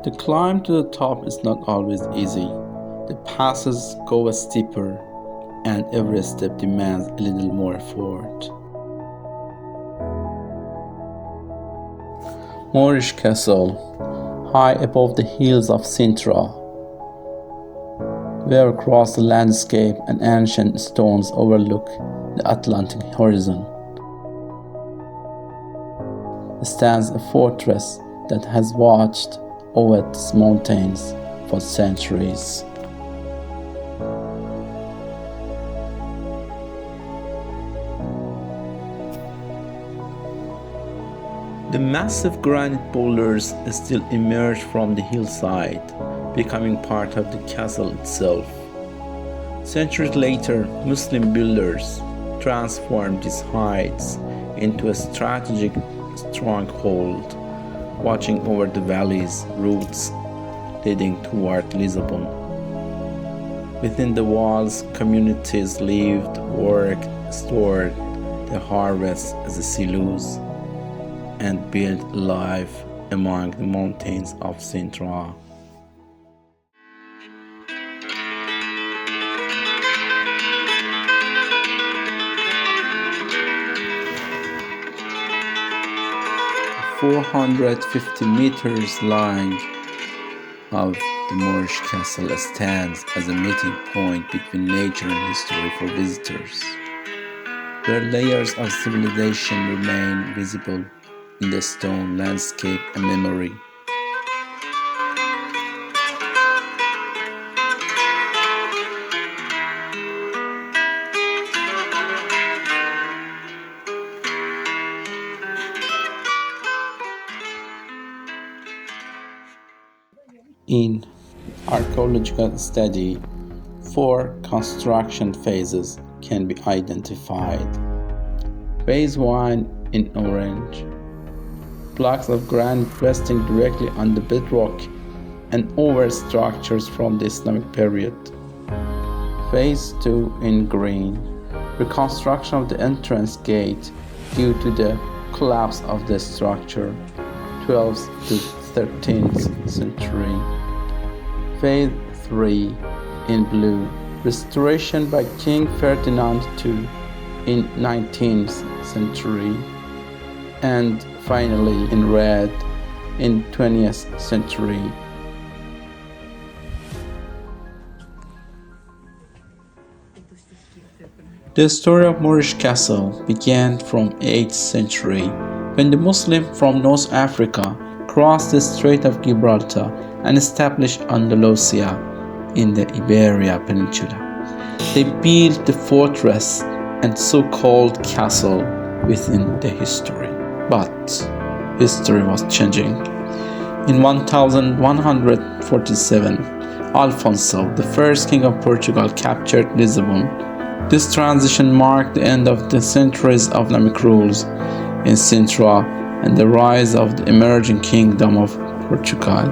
The climb to the top is not always easy. The passes go steeper, and every step demands a little more effort. Moorish Castle, high above the hills of Sintra, where across the landscape and ancient stones overlook the Atlantic horizon, stands a fortress that has watched over these mountains for centuries. The massive granite boulders still emerge from the hillside, becoming part of the castle itself. Centuries later, Muslim builders transformed these heights into a strategic stronghold, watching over the valley's routes leading toward Lisbon. Within the walls, communities lived, worked, stored their harvests as a silos, and built life among the mountains of Sintra. The 450 meters line of the Moorish Castle stands as a meeting point between nature and history for visitors, where layers of civilization remain visible in the stone landscape and memory. In archaeological study, 4 construction phases can be identified. Phase 1 in orange. Blocks of granite resting directly on the bedrock and over structures from the Islamic period. Phase 2 in green. Reconstruction of the entrance gate due to the collapse of the structure, 12th to 13th century. Phase 3 in blue. Restoration by King Ferdinand II in 19th century. And finally in red in 20th century. The story of Moorish Castle began from 8th century when the Muslims from North Africa crossed the Strait of Gibraltar and established Andalusia in the Iberian Peninsula. They built the fortress and so-called castle within the history. But history was changing. In 1147, Alfonso, the first king of Portugal, captured Lisbon. This transition marked the end of the centuries of Islamic rules in Sintra and the rise of the emerging kingdom of Portugal.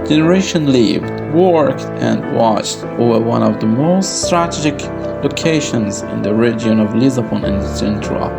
Generation lived, worked, and watched over one of the most strategic locations in the region of Lisbon and Sintra.